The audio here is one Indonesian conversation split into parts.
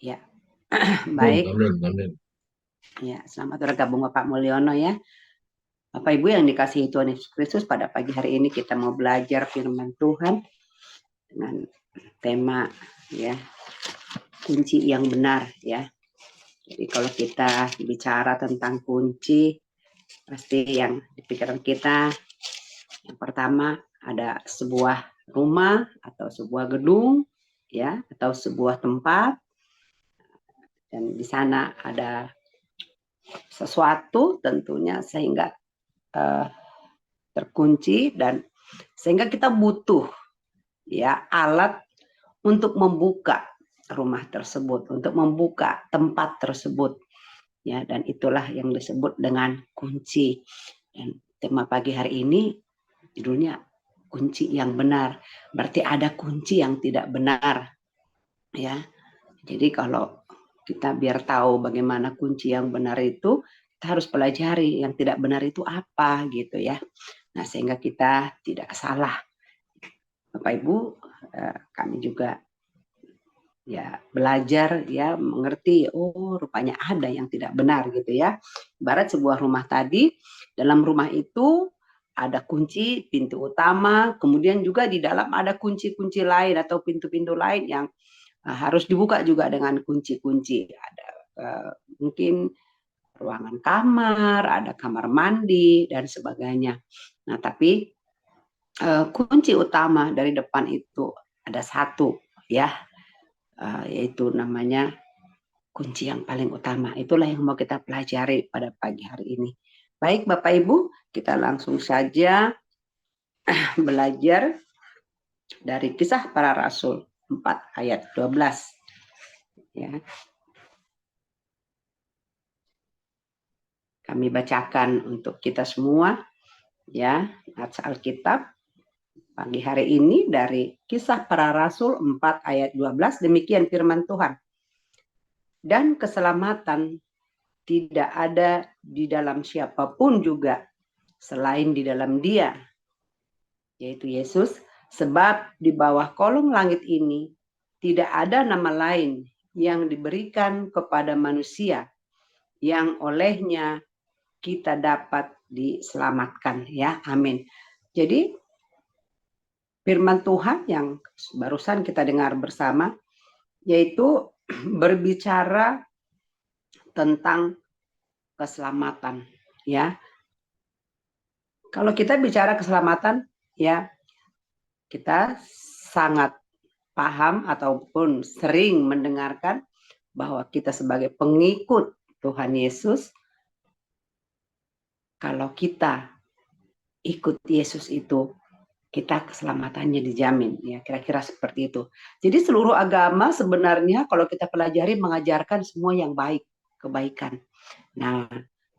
Ya, Amin, baik. amin, amin. Ya, selamat bergabung Bapak Mulyono ya. Bapak Ibu yang dikasihi Tuhan Yesus Kristus, pada pagi hari ini kita mau belajar firman Tuhan dengan tema ya, kunci yang benar ya. Jadi kalau kita bicara tentang kunci, pasti yang di pikiran kita yang pertama ada sebuah rumah atau sebuah gedung ya, atau sebuah tempat, dan di sana ada sesuatu tentunya sehingga uh, terkunci, dan sehingga kita butuh ya alat untuk membuka rumah tersebut, untuk membuka tempat tersebut ya, dan itulah yang disebut dengan kunci. Dan tema pagi hari ini judulnya kunci yang benar. Berarti ada kunci yang tidak benar ya. Jadi kalau kita biar tahu bagaimana kunci yang benar itu, kita harus pelajari yang tidak benar itu apa gitu ya. Nah, sehingga kita tidak salah. Bapak Ibu, kami juga ya belajar ya mengerti, oh rupanya ada yang tidak benar gitu ya. Ibarat sebuah rumah tadi, dalam rumah itu ada kunci pintu utama, kemudian juga di dalam ada kunci-kunci lain atau pintu-pintu lain yang harus dibuka juga dengan kunci-kunci. Ada mungkin ruangan kamar, ada kamar mandi dan sebagainya. Nah, tapi kunci utama dari depan itu ada satu ya, yaitu namanya kunci yang paling utama. Itulah yang mau kita pelajari pada pagi hari ini. Baik Bapak Ibu, kita langsung saja belajar dari Kisah Para Rasul 4 ayat 12 ya. Kami bacakan untuk kita semua ya, Alkitab pagi hari ini dari Kisah Para Rasul 4 ayat 12. Demikian firman Tuhan. Dan keselamatan tidak ada di dalam siapapun juga selain di dalam Dia, yaitu Yesus, sebab di bawah kolong langit ini tidak ada nama lain yang diberikan kepada manusia yang olehnya kita dapat diselamatkan ya. Amin. Jadi firman Tuhan yang barusan kita dengar bersama yaitu berbicara tentang keselamatan ya. Kalau kita bicara keselamatan ya, kita sangat paham ataupun sering mendengarkan bahwa kita sebagai pengikut Tuhan Yesus, kalau kita ikut Yesus itu, kita keselamatannya dijamin ya, kira-kira seperti itu. Jadi seluruh agama sebenarnya kalau kita pelajari mengajarkan semua yang baik, kebaikan. Nah,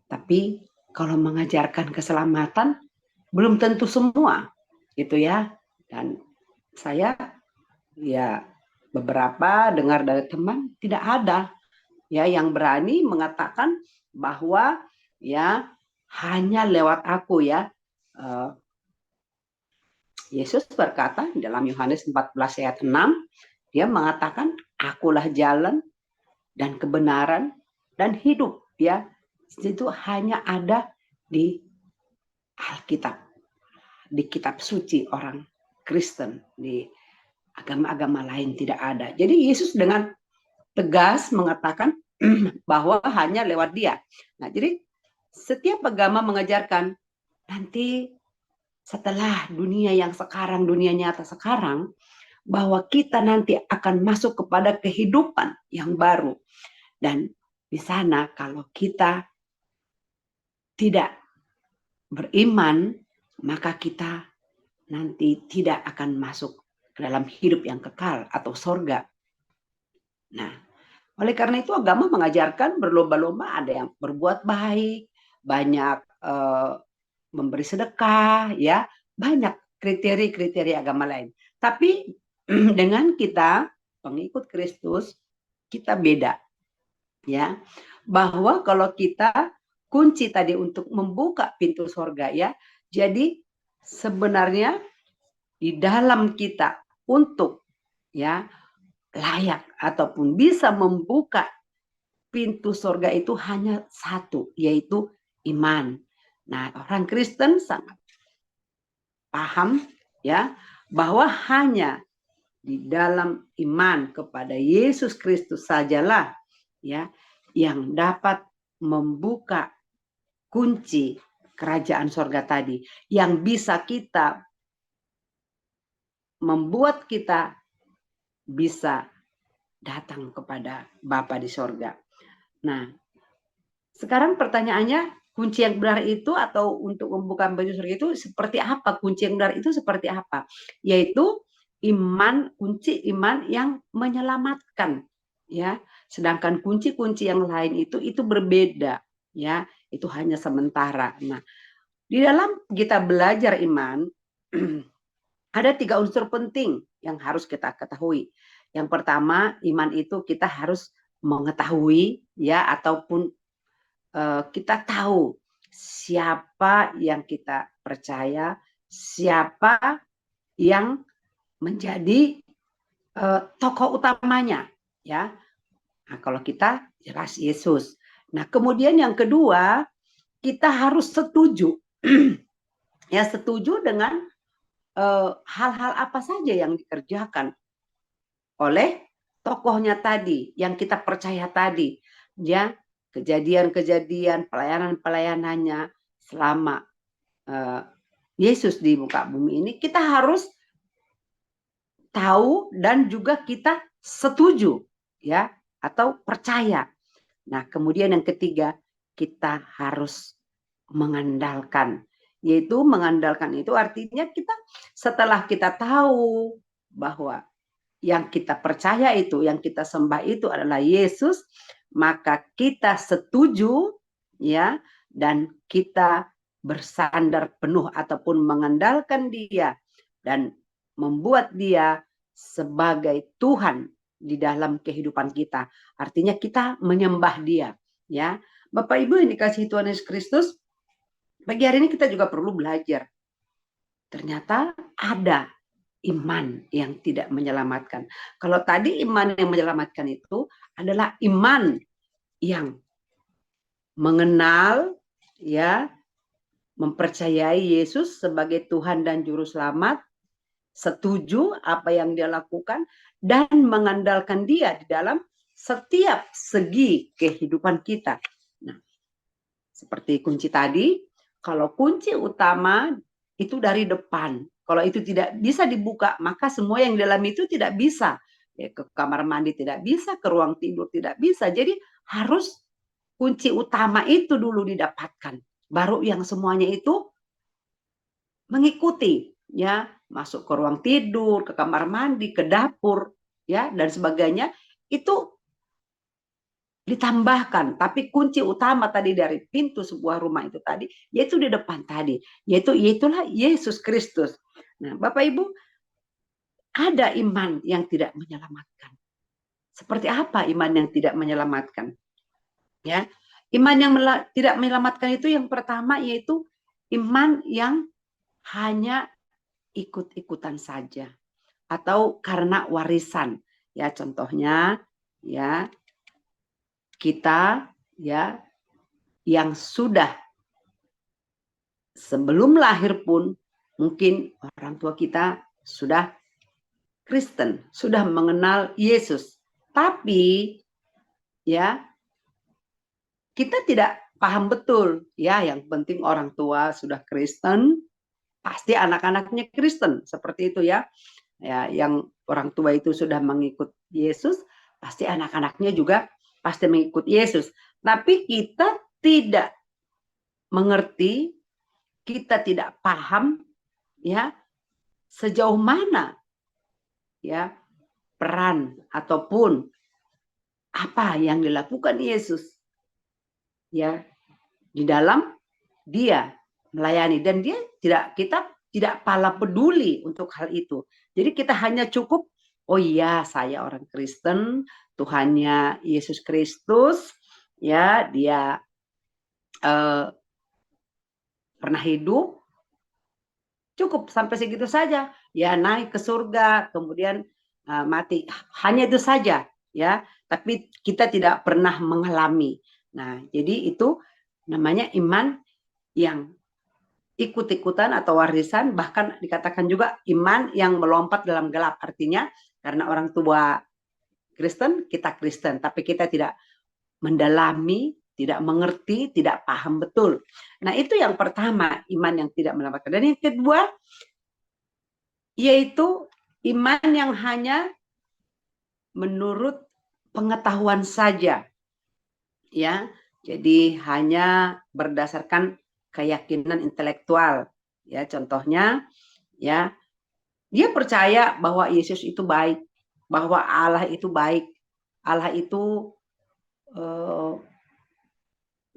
tapi kalau mengajarkan keselamatan belum tentu semua gitu ya. Dan saya ya beberapa dengar dari teman tidak ada ya yang berani mengatakan bahwa ya hanya lewat aku ya. Yesus berkata dalam Yohanes 14 ayat 6, dia mengatakan akulah jalan dan kebenaran dan hidup ya. Itu hanya ada di Alkitab, di kitab suci orang Kristen, di agama-agama lain tidak ada. Jadi Yesus dengan tegas mengatakan bahwa hanya lewat Dia. Nah, jadi setiap agama mengajarkan nanti setelah dunia yang sekarang, dunia nyata sekarang, bahwa kita nanti akan masuk kepada kehidupan yang baru. Dan di sana kalau kita tidak beriman, maka kita nanti tidak akan masuk ke dalam hidup yang kekal atau sorga. Nah, oleh karena itu agama mengajarkan berlomba-lomba, ada yang berbuat baik, banyak memberi sedekah, ya banyak kriteria-kriteria agama lain. Tapi dengan kita pengikut Kristus, kita beda, ya. Bahwa kalau kita kunci tadi untuk membuka pintu surga, ya. Jadi sebenarnya di dalam kita untuk ya layak ataupun bisa membuka pintu surga itu hanya satu, yaitu iman. Nah, orang Kristen sangat paham ya bahwa hanya di dalam iman kepada Yesus Kristus sajalah ya yang dapat membuka kunci kerajaan surga tadi, yang bisa kita membuat kita bisa datang kepada Bapa di surga. Nah, sekarang pertanyaannya, kunci yang benar itu atau untuk membuka pintu surga itu seperti apa? Kunci yang benar itu seperti apa? Yaitu iman, kunci iman yang menyelamatkan, ya. Sedangkan kunci-kunci yang lain itu berbeda, ya. Itu hanya sementara. Nah, di dalam kita belajar iman, ada 3 unsur penting yang harus kita ketahui. Yang pertama, iman itu kita harus mengetahui, ya, ataupun kita tahu siapa yang kita percaya, siapa yang menjadi tokoh utamanya, ya. Nah, kalau kita jelas Yesus. Nah, kemudian yang kedua, kita harus setuju, ya, setuju dengan hal-hal apa saja yang dikerjakan oleh tokohnya tadi, yang kita percaya tadi, ya, kejadian-kejadian, pelayanan-pelayanannya selama Yesus di muka bumi ini, kita harus tahu dan juga kita setuju, ya, atau percaya. Nah, kemudian yang ketiga, kita harus mengandalkan. Yaitu mengandalkan itu artinya kita setelah kita tahu bahwa yang kita percaya itu, yang kita sembah itu adalah Yesus, maka kita setuju, ya, dan kita bersandar penuh ataupun mengandalkan Dia dan membuat Dia sebagai Tuhan di dalam kehidupan kita. Artinya kita menyembah Dia, ya. Bapak Ibu yang dikasihi Tuhan Yesus Kristus, pagi hari ini kita juga perlu belajar. Ternyata ada iman yang tidak menyelamatkan. Kalau tadi iman yang menyelamatkan itu adalah iman yang mengenal, ya, mempercayai Yesus sebagai Tuhan dan Juru Selamat, setuju apa yang Dia lakukan, dan mengandalkan Dia di dalam setiap segi kehidupan kita. Nah, seperti kunci tadi, kalau kunci utama itu dari depan. Kalau itu tidak bisa dibuka, maka semua yang dalam itu tidak bisa. Ya, ke kamar mandi tidak bisa, ke ruang tidur tidak bisa. Jadi harus kunci utama itu dulu didapatkan. Baru yang semuanya itu mengikuti, ya, masuk ke ruang tidur, ke kamar mandi, ke dapur, ya, dan sebagainya itu ditambahkan. Tapi kunci utama tadi dari pintu sebuah rumah itu tadi, yaitu di depan tadi, yaitulah Yesus Kristus. Nah, Bapak Ibu, ada iman yang tidak menyelamatkan. Seperti apa iman yang tidak menyelamatkan? Ya, iman yang tidak menyelamatkan itu yang pertama yaitu iman yang hanya ikut-ikutan saja atau karena warisan. Ya, contohnya, ya, kita, ya, yang sudah sebelum lahir pun mungkin orang tua kita sudah Kristen, sudah mengenal Yesus. Tapi, ya, kita tidak paham betul, ya, yang penting orang tua sudah Kristen, pasti anak-anaknya Kristen, seperti itu, ya. Ya, yang orang tua itu sudah mengikut Yesus, pasti anak-anaknya juga pasti mengikut Yesus. Tapi kita tidak mengerti, kita tidak paham, ya, sejauh mana, ya, peran ataupun apa yang dilakukan Yesus, ya, di dalam Dia melayani, dan kita tidak pala peduli untuk hal itu. Jadi kita hanya cukup, oh iya, saya orang Kristen, Tuhannya Yesus Kristus, ya, Dia pernah hidup, cukup sampai segitu saja. Ya, naik ke surga, kemudian mati. Hanya itu saja, ya. Tapi kita tidak pernah mengalami. Nah, jadi itu namanya iman yang ikut-ikutan atau warisan, bahkan dikatakan juga iman yang melompat dalam gelap. Artinya karena orang tua Kristen, kita Kristen, tapi kita tidak mendalami, tidak mengerti, tidak paham betul. Nah, itu yang pertama, iman yang tidak melampatkan. Dan yang kedua, yaitu iman yang hanya menurut pengetahuan saja. Ya, jadi hanya berdasarkan keyakinan intelektual. Ya, contohnya, ya, dia percaya bahwa Yesus itu baik, bahwa Allah itu baik, Allah itu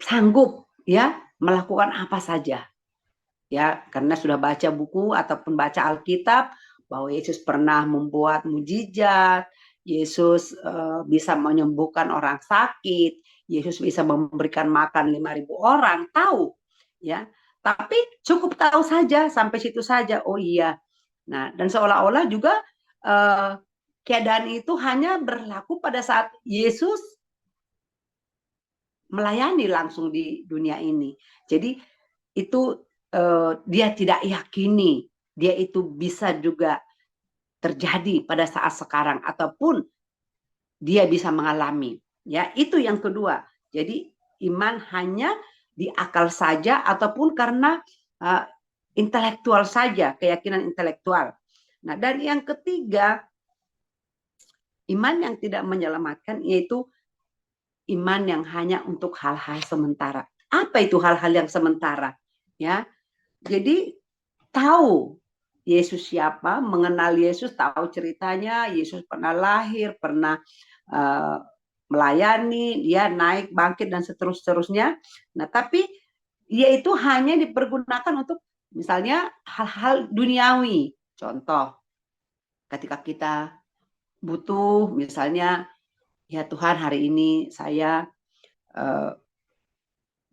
sanggup, ya, melakukan apa saja, ya, karena sudah baca buku ataupun baca Alkitab bahwa Yesus pernah membuat mujizat, Yesus bisa menyembuhkan orang sakit, Yesus bisa memberikan makan 5.000 orang, tahu, ya. Tapi cukup tahu saja sampai situ saja. Oh iya. Nah, dan seolah-olah juga keadaan itu hanya berlaku pada saat Yesus melayani langsung di dunia ini. Jadi itu dia tidak yakini dia itu bisa juga terjadi pada saat sekarang ataupun dia bisa mengalami. Ya, itu yang kedua. Jadi iman hanya di akal saja ataupun karena intelektual saja, keyakinan intelektual. Nah, dan yang ketiga, iman yang tidak menyelamatkan yaitu iman yang hanya untuk hal-hal sementara. Apa itu hal-hal yang sementara? Ya, jadi tahu Yesus siapa, mengenal Yesus, tahu ceritanya, Yesus pernah lahir, pernah melayani, dia naik, bangkit, dan seterusnya. Nah, tapi dia itu hanya dipergunakan untuk misalnya hal-hal duniawi. Contoh, ketika kita butuh misalnya, ya Tuhan hari ini saya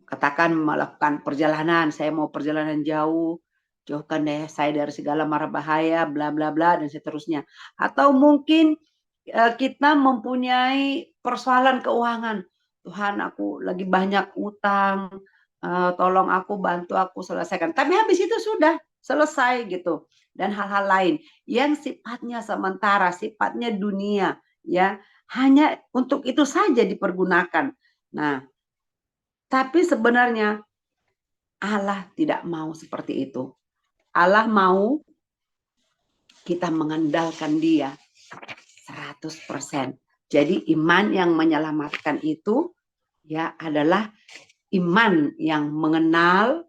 katakan melakukan perjalanan, saya mau perjalanan jauh, jauhkan deh saya dari segala mara bahaya, bla bla bla dan seterusnya. Atau mungkin kita mempunyai persoalan keuangan. Tuhan, aku lagi banyak utang, tolong aku, bantu aku selesaikan. Tapi habis itu sudah selesai gitu. Dan hal-hal lain yang sifatnya sementara, sifatnya dunia, ya hanya untuk itu saja dipergunakan. Nah, tapi sebenarnya Allah tidak mau seperti itu. Allah mau kita mengandalkan Dia 100%. Jadi iman yang menyelamatkan itu ya adalah iman yang mengenal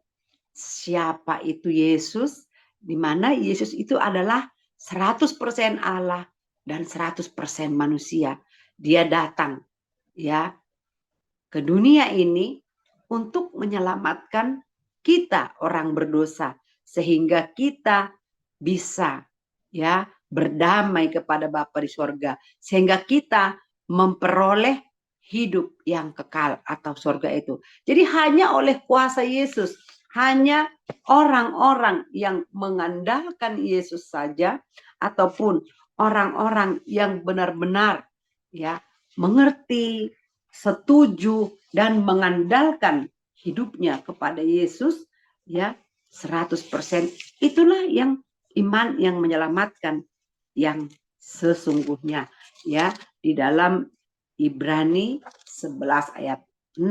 siapa itu Yesus, di mana Yesus itu adalah 100% Allah dan 100% manusia. Dia datang ya ke dunia ini untuk menyelamatkan kita orang berdosa sehingga kita bisa ya berdamai kepada Bapa di sorga sehingga kita memperoleh hidup yang kekal atau sorga itu. Jadi hanya oleh kuasa Yesus, hanya orang-orang yang mengandalkan Yesus saja ataupun orang-orang yang benar-benar ya mengerti, setuju dan mengandalkan hidupnya kepada Yesus ya 100%, itulah yang iman yang menyelamatkan yang sesungguhnya ya. Di dalam Ibrani 11 ayat 6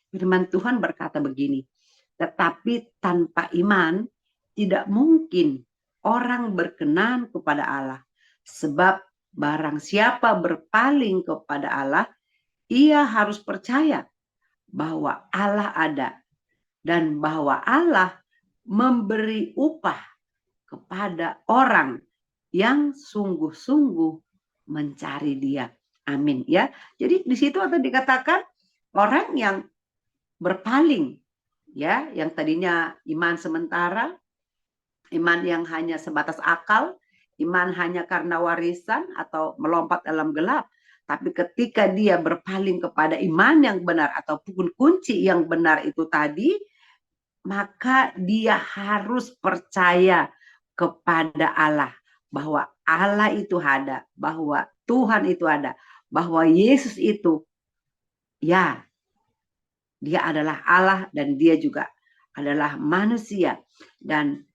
firman Tuhan berkata begini, tetapi tanpa iman tidak mungkin orang berkenan kepada Allah, sebab barang siapa berpaling kepada Allah, ia harus percaya bahwa Allah ada dan bahwa Allah memberi upah kepada orang yang sungguh-sungguh mencari Dia. Amin ya. Jadi di situ ada dikatakan orang yang berpaling ya, yang tadinya iman sementara, iman yang hanya sebatas akal, iman hanya karena warisan atau melompat dalam gelap. Tapi ketika dia berpaling kepada iman yang benar ataupun kunci yang benar itu tadi, maka dia harus percaya kepada Allah. bahwa Allah itu ada, bahwa Tuhan itu ada, bahwa Yesus itu, ya, dia adalah Allah dan dia juga adalah manusia. Dan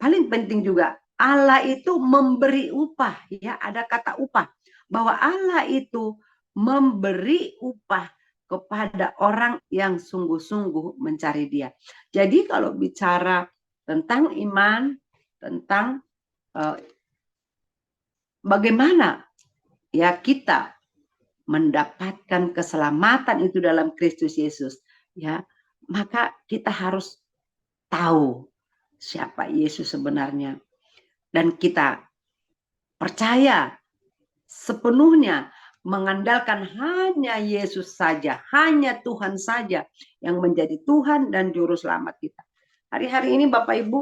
paling penting juga, Allah itu memberi upah, ya, ada kata upah, bahwa Allah itu memberi upah kepada orang yang sungguh-sungguh mencari Dia. Jadi kalau bicara tentang iman, tentang bagaimana ya kita mendapatkan keselamatan itu dalam Kristus Yesus, ya, maka kita harus tahu siapa Yesus sebenarnya, dan kita percaya sepenuhnya mengandalkan hanya Yesus saja, hanya Tuhan saja yang menjadi Tuhan dan juru selamat kita. Hari-hari ini Bapak Ibu,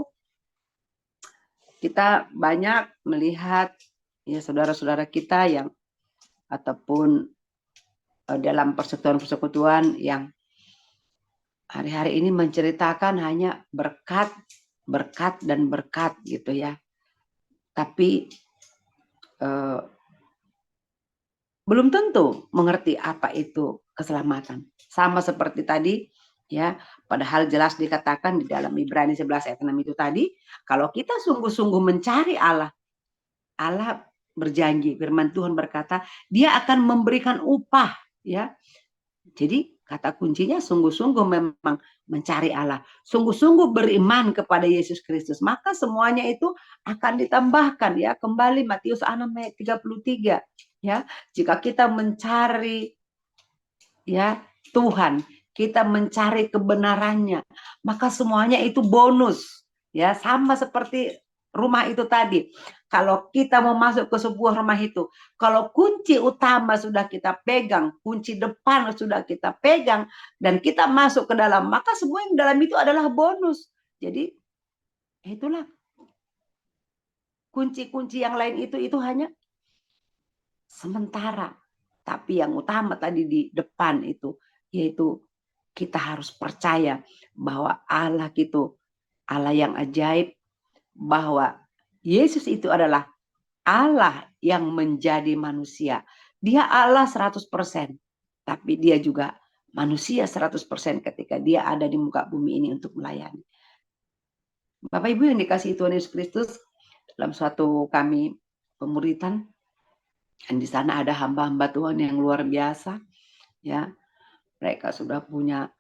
kita banyak melihat ya saudara-saudara kita yang ataupun dalam persekutuan-persekutuan yang hari-hari ini menceritakan hanya berkat, berkat dan berkat gitu ya. Tapi belum tentu mengerti apa itu keselamatan. Sama seperti tadi ya, padahal jelas dikatakan di dalam Ibrani 11 ayat 6 itu tadi, kalau kita sungguh-sungguh mencari Allah, Allah berjanji, firman Tuhan berkata, Dia akan memberikan upah ya. Jadi kata kuncinya sungguh-sungguh memang mencari Allah, sungguh-sungguh beriman kepada Yesus Kristus, maka semuanya itu akan ditambahkan ya. Kembali Matius 6 ayat 33 ya. Jika kita mencari ya Tuhan, kita mencari kebenarannya, maka semuanya itu bonus ya. Sama seperti rumah itu tadi. Kalau kita mau masuk ke sebuah rumah itu, kalau kunci utama sudah kita pegang, kunci depan sudah kita pegang, dan kita masuk ke dalam, maka semua yang dalam itu adalah bonus. Jadi itulah kunci-kunci yang lain itu hanya sementara. Tapi yang utama tadi di depan itu, yaitu kita harus percaya bahwa Allah itu Allah yang ajaib, bahwa Yesus itu adalah Allah yang menjadi manusia. Dia Allah 100%, tapi dia juga manusia 100% ketika dia ada di muka bumi ini untuk melayani. Bapak Ibu yang dikasihi Tuhan Yesus Kristus, dalam suatu kami pemuritan, dan di sana ada hamba-hamba Tuhan yang luar biasa, ya. Mereka sudah punya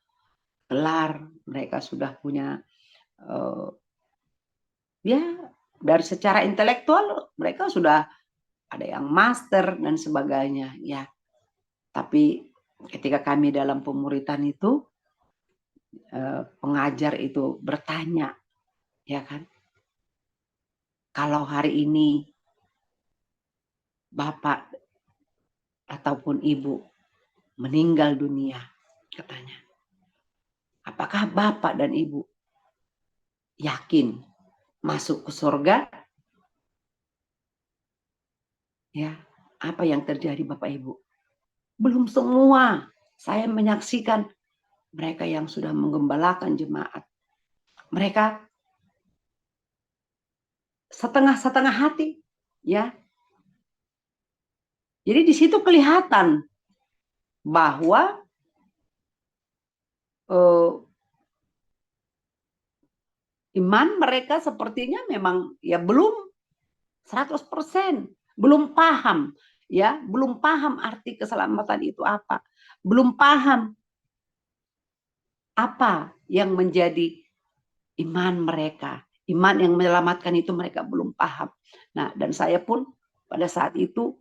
gelar, mereka sudah punya ya dari secara intelektual mereka sudah ada yang master dan sebagainya ya. Tapi ketika kami dalam pemuritan itu pengajar itu bertanya, ya kan, kalau hari ini Bapak ataupun Ibu meninggal dunia, katanya, apakah Bapak dan Ibu yakin masuk ke surga? Ya, apa yang terjadi Bapak Ibu? Belum semua. Saya menyaksikan mereka yang sudah menggembalakan jemaat. Mereka setengah-setengah hati, ya. Jadi di situ kelihatan bahwa iman mereka sepertinya memang ya belum 100%, belum paham ya, belum paham arti keselamatan itu apa, belum paham apa yang menjadi iman mereka, iman yang menyelamatkan itu mereka belum paham. Nah, dan saya pun pada saat itu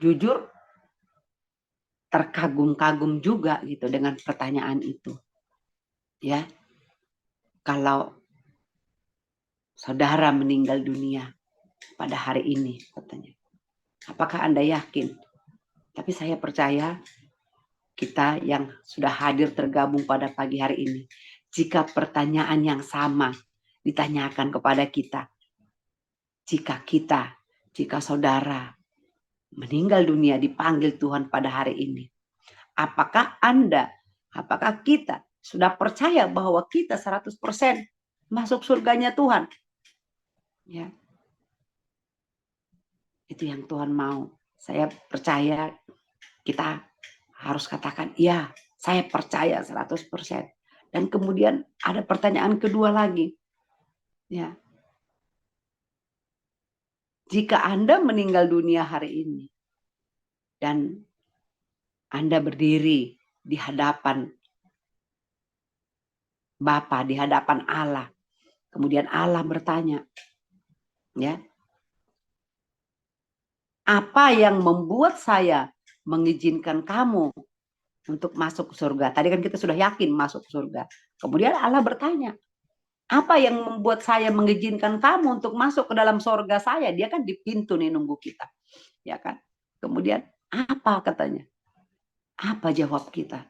jujur terkagum-kagum juga gitu dengan pertanyaan itu. Ya, kalau saudara meninggal dunia pada hari ini, katanya, apakah Anda yakin? Tapi saya percaya kita yang sudah hadir tergabung pada pagi hari ini, jika pertanyaan yang sama ditanyakan kepada kita, jika saudara meninggal dunia dipanggil Tuhan pada hari ini, apakah Anda, apakah kita sudah percaya bahwa kita 100% masuk surganya Tuhan? Ya. Itu yang Tuhan mau. Saya percaya kita harus katakan, iya, saya percaya 100%. Dan kemudian ada pertanyaan kedua lagi. Ya, jika Anda meninggal dunia hari ini dan Anda berdiri di hadapan Bapa, di hadapan Allah, kemudian Allah bertanya, ya, apa yang membuat saya mengizinkan kamu untuk masuk ke surga? Tadi kan kita sudah yakin masuk ke surga. Kemudian Allah bertanya, apa yang membuat saya mengizinkan kamu untuk masuk ke dalam surga saya? Dia kan di pintu nih nunggu kita, ya kan? Kemudian apa katanya? Apa jawab kita?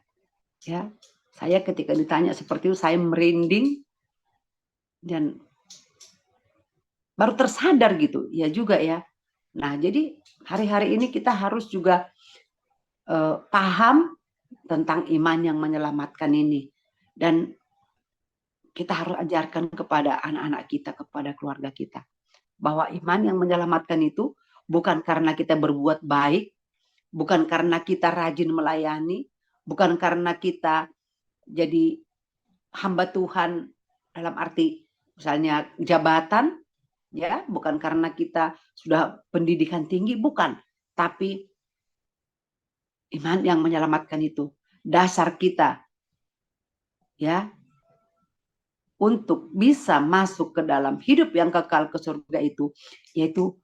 Ya, saya ketika ditanya seperti itu saya merinding dan baru tersadar gitu, ya juga ya. Nah, jadi hari-hari ini kita harus juga paham tentang iman yang menyelamatkan ini. Dan kita harus ajarkan kepada anak-anak kita, kepada keluarga kita. Bahwa iman yang menyelamatkan itu bukan karena kita berbuat baik, bukan karena kita rajin melayani, bukan karena kita jadi hamba Tuhan dalam arti misalnya jabatan, ya, bukan karena kita sudah pendidikan tinggi, bukan. Tapi iman yang menyelamatkan itu dasar kita, ya, untuk bisa masuk ke dalam hidup yang kekal ke surga itu, yaitu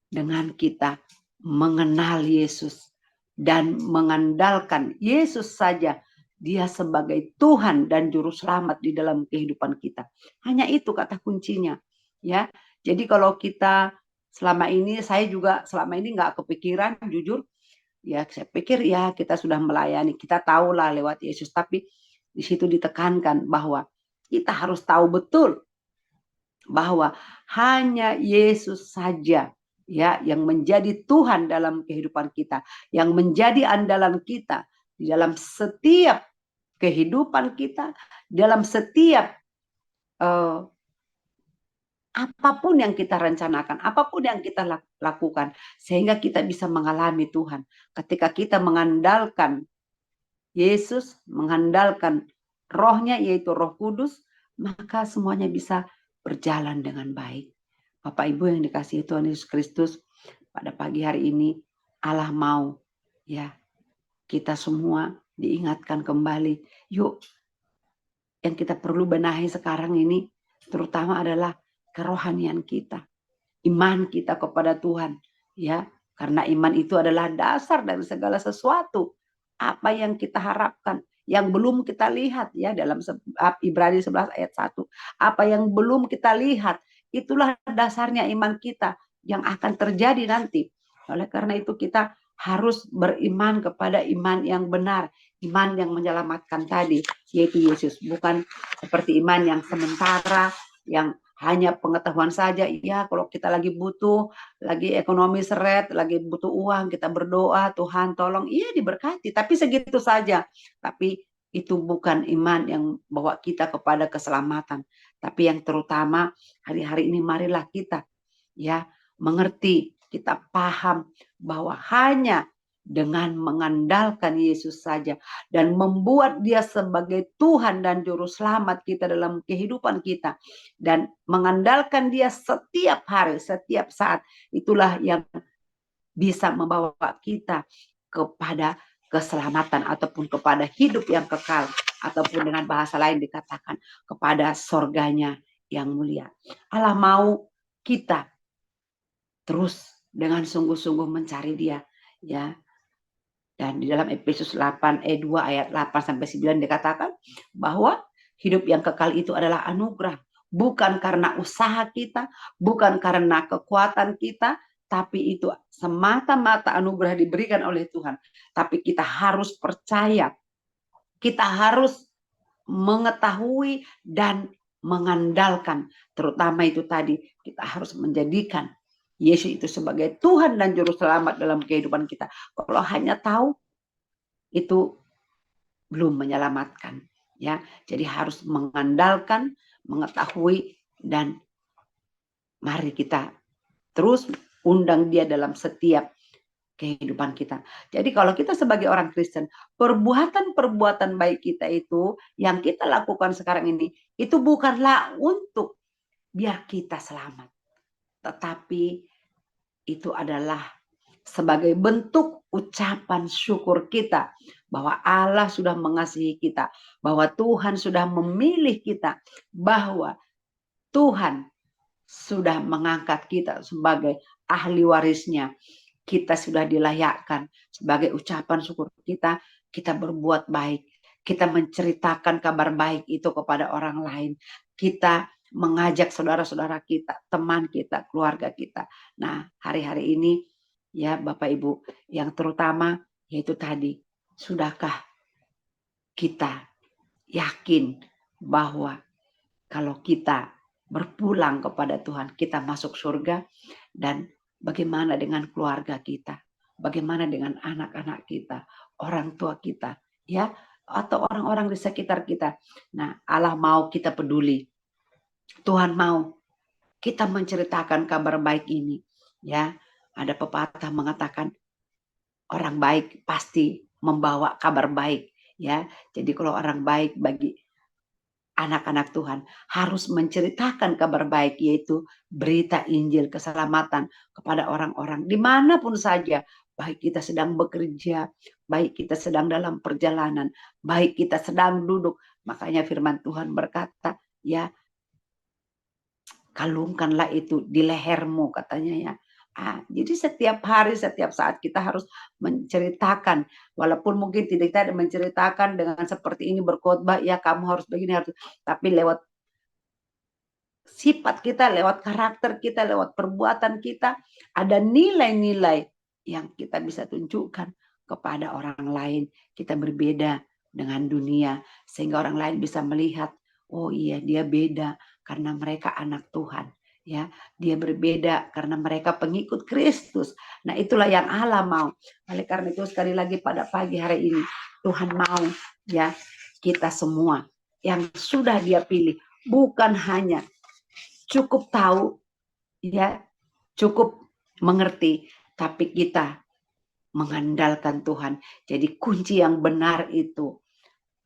dengan kita mengenal Yesus dan mengandalkan Yesus saja, dia sebagai Tuhan dan Juru Selamat di dalam kehidupan kita. Hanya itu kata kuncinya, ya. Jadi kalau kita selama ini, saya juga selama ini nggak kepikiran, jujur, ya saya pikir ya kita sudah melayani, kita tahulah lewat Yesus, tapi di situ ditekankan bahwa kita harus tahu betul bahwa hanya Yesus saja, ya, yang menjadi Tuhan dalam kehidupan kita, yang menjadi andalan kita di dalam setiap kehidupan kita, dalam setiap apapun yang kita rencanakan, apapun yang kita lakukan, sehingga kita bisa mengalami Tuhan. Ketika kita mengandalkan Yesus, mengandalkan Roh-Nya yaitu Roh Kudus, maka semuanya bisa berjalan dengan baik. Bapak Ibu yang dikasihi Tuhan Yesus Kristus, pada pagi hari ini Allah mau, ya, kita semua diingatkan kembali. Yuk, yang kita perlu benahi sekarang ini terutama adalah kerohanian kita, iman kita kepada Tuhan, ya, karena iman itu adalah dasar dari segala sesuatu. Apa yang kita harapkan, yang belum kita lihat, ya, dalam Ibrani 11 ayat 1. Apa yang belum kita lihat, itulah dasarnya iman kita yang akan terjadi nanti. Oleh karena itu kita harus beriman kepada iman yang benar, iman yang menyelamatkan tadi, yaitu Yesus. Bukan seperti iman yang sementara, yang hanya pengetahuan saja. Iya, kalau kita lagi butuh, lagi ekonomi seret, lagi butuh uang, kita berdoa, Tuhan tolong, iya diberkati, tapi segitu saja. Tapi itu bukan iman yang bawa kita kepada keselamatan. Tapi yang terutama hari-hari ini marilah kita, ya, mengerti, kita paham bahwa hanya dengan mengandalkan Yesus saja dan membuat dia sebagai Tuhan dan Juru Selamat kita dalam kehidupan kita dan mengandalkan dia setiap hari, setiap saat, itulah yang bisa membawa kita kepada keselamatan ataupun kepada hidup yang kekal, ataupun dengan bahasa lain dikatakan kepada sorganya yang mulia. Allah mau kita terus dengan sungguh-sungguh mencari dia, ya. Dan di dalam Efesus 8 ayat 2 ayat 8 sampai 9 dikatakan bahwa hidup yang kekal itu adalah anugerah, bukan karena usaha kita, bukan karena kekuatan kita, tapi itu semata-mata anugerah diberikan oleh Tuhan. Tapi kita harus percaya, kita harus mengetahui dan mengandalkan, terutama itu tadi, kita harus menjadikan Yesus itu sebagai Tuhan dan Juru Selamat dalam kehidupan kita. Kalau hanya tahu, itu belum menyelamatkan, ya. Jadi harus mengandalkan, mengetahui, dan mari kita terus undang dia dalam setiap kehidupan kita. Jadi kalau kita sebagai orang Kristen, perbuatan-perbuatan baik kita itu yang kita lakukan sekarang ini, itu bukanlah untuk biar kita selamat. Tetapi itu adalah sebagai bentuk ucapan syukur kita bahwa Allah sudah mengasihi kita, bahwa Tuhan sudah memilih kita, bahwa Tuhan sudah mengangkat kita sebagai ahli warisnya. Kita sudah dilayakkan sebagai ucapan syukur kita, kita berbuat baik. Kita menceritakan kabar baik itu kepada orang lain. Kita mengajak saudara-saudara kita, teman kita, keluarga kita. Nah, hari-hari ini ya Bapak Ibu, yang terutama yaitu tadi, sudahkah kita yakin bahwa kalau kita berpulang kepada Tuhan, kita masuk surga? Dan bagaimana dengan keluarga kita? Bagaimana dengan anak-anak kita, orang tua kita, ya, atau orang-orang di sekitar kita? Nah, Allah mau kita peduli. Tuhan mau kita menceritakan kabar baik ini, ya. Ada pepatah mengatakan orang baik pasti membawa kabar baik, ya. Jadi kalau orang baik bagi anak-anak Tuhan harus menceritakan kabar baik, yaitu berita Injil keselamatan kepada orang-orang dimanapun saja, baik kita sedang bekerja, baik kita sedang dalam perjalanan, baik kita sedang duduk. Makanya firman Tuhan berkata, ya, kalungkanlah itu di lehermu, katanya ya. Jadi setiap hari, setiap saat kita harus menceritakan, walaupun mungkin tidak kita menceritakan dengan seperti ini berkhotbah, ya kamu harus begini, harus, tapi lewat sifat kita, lewat karakter kita, lewat perbuatan kita, ada nilai-nilai yang kita bisa tunjukkan kepada orang lain. Kita berbeda dengan dunia, sehingga orang lain bisa melihat, oh iya dia beda karena mereka anak Tuhan. Ya, dia berbeda karena mereka pengikut Kristus. Nah, itulah yang Allah mau. Oleh karena itu sekali lagi pada pagi hari ini Tuhan mau ya kita semua yang sudah Dia pilih, bukan hanya cukup tahu ya, cukup mengerti, tapi kita mengandalkan Tuhan. Jadi kunci yang benar itu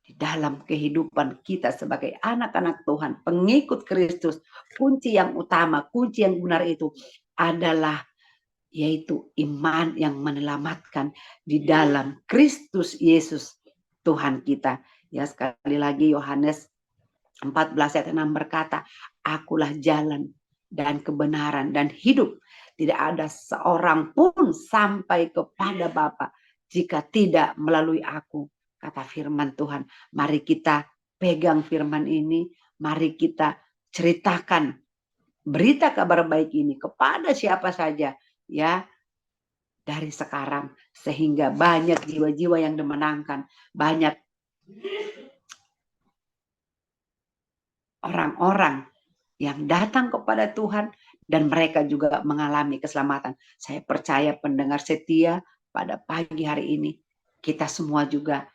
di dalam kehidupan kita sebagai anak-anak Tuhan, pengikut Kristus, kunci yang utama, kunci yang benar itu adalah yaitu iman yang menyelamatkan di dalam Kristus Yesus Tuhan kita. Ya, sekali lagi Yohanes 14 ayat 6 berkata, akulah jalan dan kebenaran dan hidup. Tidak ada seorang pun sampai kepada Bapa jika tidak melalui aku. Kata firman Tuhan, mari kita pegang firman ini, mari kita ceritakan berita kabar baik ini kepada siapa saja ya dari sekarang, sehingga banyak jiwa-jiwa yang dimenangkan, banyak orang-orang yang datang kepada Tuhan dan mereka juga mengalami keselamatan. Saya percaya pendengar setia pada pagi hari ini kita semua juga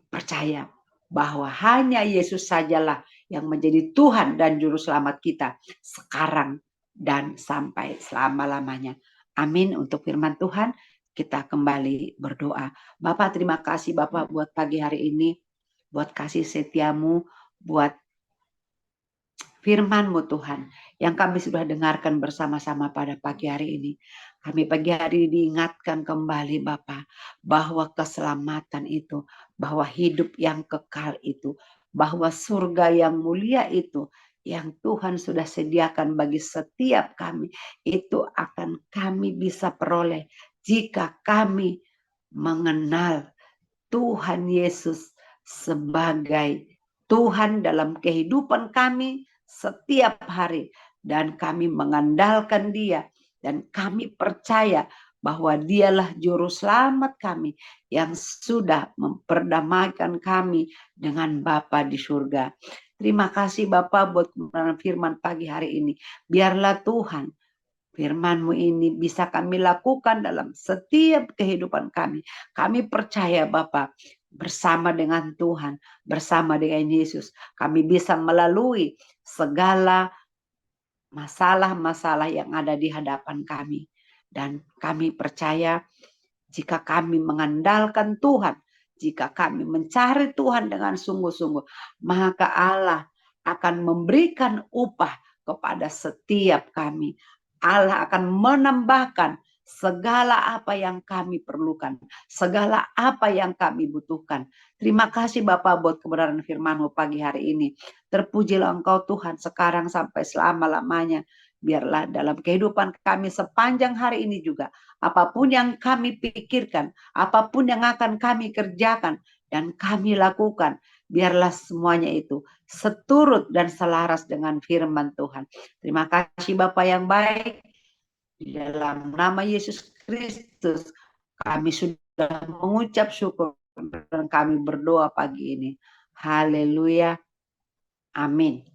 percaya bahwa hanya Yesus sajalah yang menjadi Tuhan dan Juru Selamat kita sekarang dan sampai selama-lamanya. Amin. Untuk firman Tuhan, kita kembali berdoa. Bapak, terima kasih Bapak buat pagi hari ini, buat kasih setiamu, buat firman-Mu Tuhan, yang kami sudah dengarkan bersama-sama pada pagi hari ini. Kami pagi hari ini diingatkan kembali Bapa, bahwa keselamatan itu, bahwa hidup yang kekal itu, bahwa surga yang mulia itu, yang Tuhan sudah sediakan bagi setiap kami, itu akan kami bisa peroleh jika kami mengenal Tuhan Yesus sebagai Tuhan dalam kehidupan kami setiap hari, dan kami mengandalkan Dia, dan kami percaya bahwa Dialah juru selamat kami yang sudah memperdamaikan kami dengan Bapa di surga. Terima kasih Bapa buat kebenaran firman pagi hari ini. Biarlah Tuhan firman-Mu ini bisa kami lakukan dalam setiap kehidupan kami. Kami percaya Bapa, bersama dengan Tuhan, bersama dengan Yesus, kami bisa melalui segala masalah-masalah yang ada di hadapan kami. Dan kami percaya jika kami mengandalkan Tuhan, jika kami mencari Tuhan dengan sungguh-sungguh, maka Allah akan memberikan upah kepada setiap kami. Allah akan menambahkan segala apa yang kami perlukan, segala apa yang kami butuhkan. Terima kasih Bapak buat kebenaran firman-Mu pagi hari ini. Terpujilah Engkau Tuhan sekarang sampai selama-lamanya. Biarlah dalam kehidupan kami sepanjang hari ini juga, apapun yang kami pikirkan, apapun yang akan kami kerjakan dan kami lakukan, biarlah semuanya itu seturut dan selaras dengan firman Tuhan. Terima kasih Bapa yang baik. Di dalam nama Yesus Kristus, kami sudah mengucap syukur dan kami berdoa pagi ini. Haleluya. Amin.